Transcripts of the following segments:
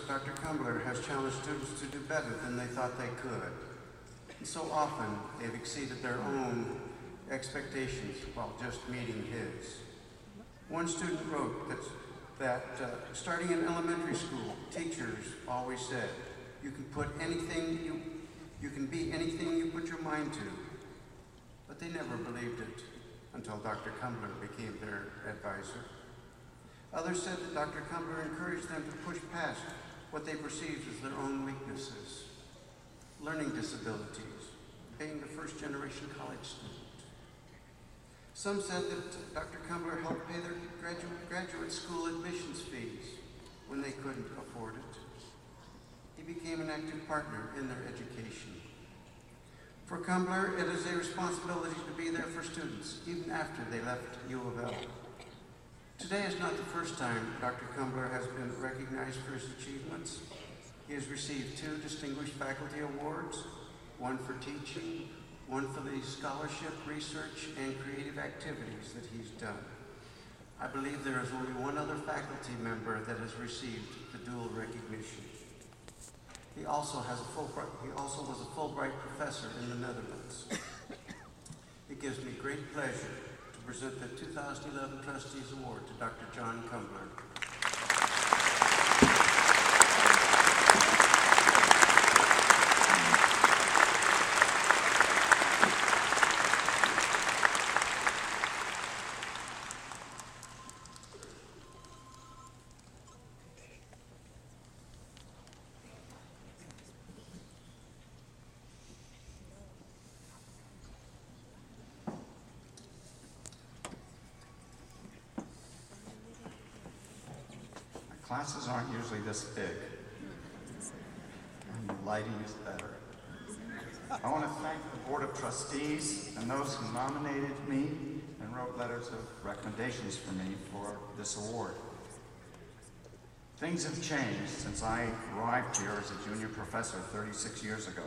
Dr. Cumbler has challenged students to do better than they thought they could. And so often, they've exceeded their own expectations while just meeting his. One student wrote that starting in elementary school, teachers always said, you can be anything you put your mind to. But they never believed it until Dr. Cumbler became their advisor. Others said that Dr. Cumbler encouraged them to push past what they perceived as their own weaknesses, learning disabilities, being the first-generation college student. Some said that Dr. Cumbler helped pay their graduate school admissions fees when they couldn't afford it. He became an active partner in their education. For Cumbler, it is a responsibility to be there for students, even after they left U of L. Today is not the first time Dr. Cumbler has been recognized for his achievements. He has received 2 Distinguished Faculty Awards, one for teaching, one for the scholarship, research, and creative activities that he's done. I believe there is only one other faculty member that has received the dual recognition. He also was a Fulbright professor in the Netherlands. It gives me great pleasure to present the 2011 Trustees Award to Dr. John Cumbler. Classes aren't usually this big, and the lighting is better. I want to thank the Board of Trustees and those who nominated me and wrote letters of recommendations for me for this award. Things have changed since I arrived here as a junior professor 36 years ago.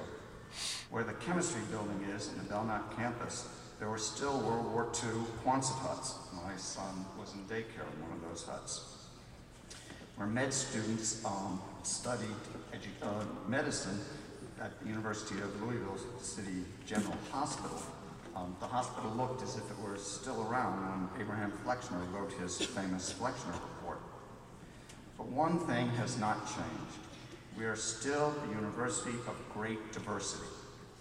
Where the chemistry building is in the Belknap campus, there were still World War II Quonset huts. My son was in daycare in one of those huts. Where med students studied medicine at the University of Louisville City General Hospital. The hospital looked as if it were still around when Abraham Flexner wrote his famous Flexner Report. But one thing has not changed. We are still a university of great diversity.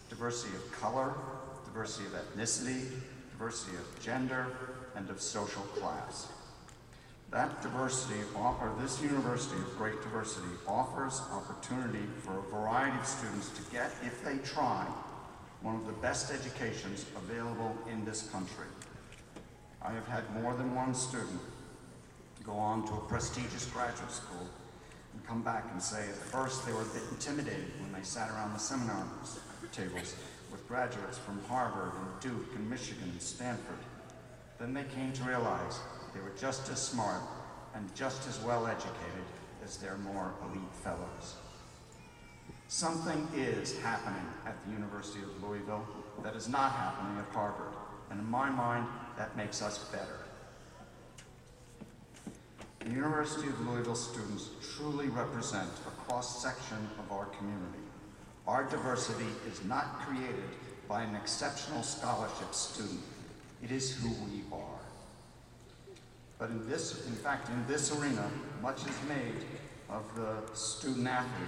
Diversity of color, diversity of ethnicity, diversity of gender, and of social class. That diversity, this university of great diversity, offers opportunity for a variety of students to get, if they try, one of the best educations available in this country. I have had more than one student go on to a prestigious graduate school and come back and say at first they were a bit intimidated when they sat around the seminar tables with graduates from Harvard and Duke and Michigan and Stanford. Then they came to realize they were just as smart and just as well educated as their more elite fellows. Something is happening at the University of Louisville that is not happening at Harvard, and in my mind, that makes us better. The University of Louisville students truly represent a cross-section of our community. Our diversity is not created by an exceptional scholarship student. It is who we are. But in this arena, much is made of the student athlete.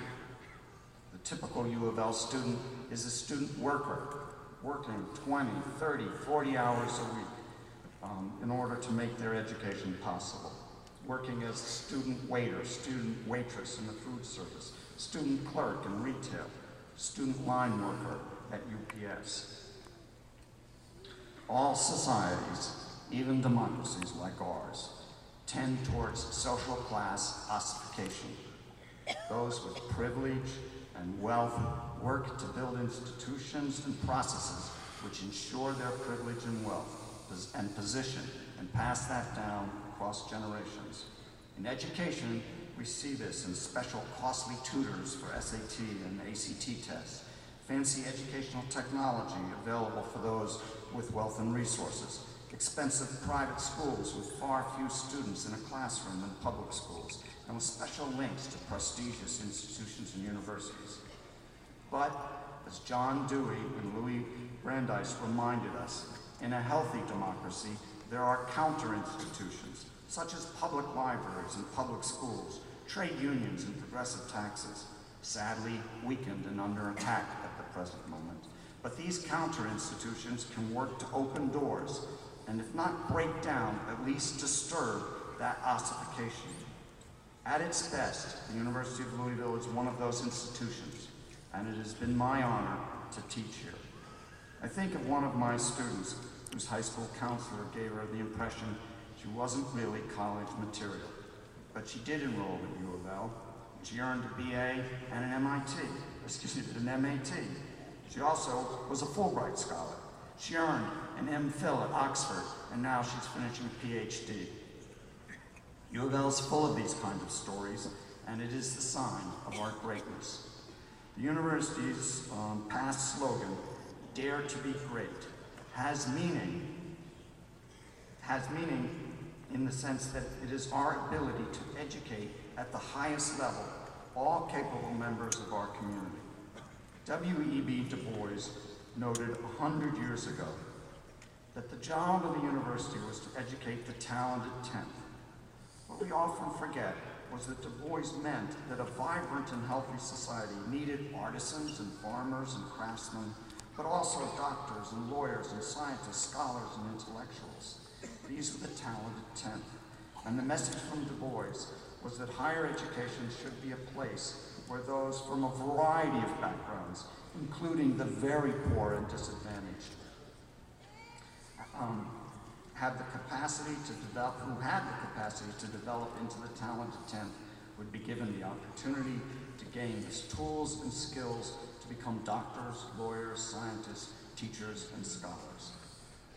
The typical U of L student is a student worker, working 20, 30, 40 hours a week in order to make their education possible. Working as a student waiter, student waitress in the food service, student clerk in retail, student line worker at UPS. All societies, even democracies like ours, tend towards social class ossification. Those with privilege and wealth work to build institutions and processes which ensure their privilege and wealth and position and pass that down across generations. In education, we see this in special costly tutors for SAT and ACT tests, fancy educational technology available for those with wealth and resources, expensive private schools with far fewer students in a classroom than public schools, and with special links to prestigious institutions and universities. But, as John Dewey and Louis Brandeis reminded us, in a healthy democracy, there are counter-institutions, such as public libraries and public schools, trade unions and progressive taxes, sadly weakened and under attack at the present moment. But these counter-institutions can work to open doors, and if not break down, at least disturb that ossification. At its best, the University of Louisville is one of those institutions, and it has been my honor to teach here. I think of one of my students whose high school counselor gave her the impression she wasn't really college material, but she did enroll at U of L. She earned a BA and an MAT. She also was a Fulbright scholar. She earned an MPhil at Oxford, and now she's finishing a PhD. U of L is full of these kinds of stories, and it is the sign of our greatness. The university's past slogan, "Dare to be great," has meaning in the sense that it is our ability to educate at the highest level all capable members of our community. W.E.B. Du Bois noted 100 years ago that the job of the university was to educate the talented 10th. What we often forget was that Du Bois meant that a vibrant and healthy society needed artisans and farmers and craftsmen, but also doctors and lawyers and scientists, scholars and intellectuals. These were the talented 10th. And the message from Du Bois was that higher education should be a place where those from a variety of backgrounds, including the very poor and disadvantaged, who had the capacity to develop into the talented 10th, would be given the opportunity to gain the tools and skills to become doctors, lawyers, scientists, teachers, and scholars.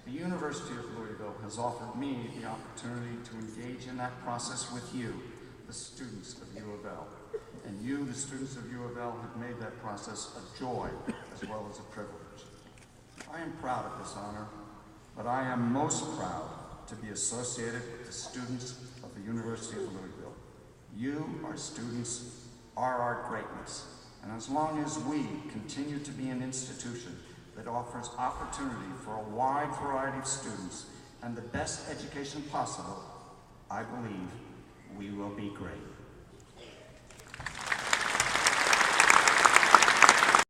The University of Louisville has offered me the opportunity to engage in that process with you, the students of U of L. And you, the students of U of L, have made that process a joy as well as a privilege. I am proud of this honor, but I am most proud to be associated with the students of the University of Louisville. You, our students, are our greatness. And as long as we continue to be an institution that offers opportunity for a wide variety of students and the best education possible, I believe we will be great.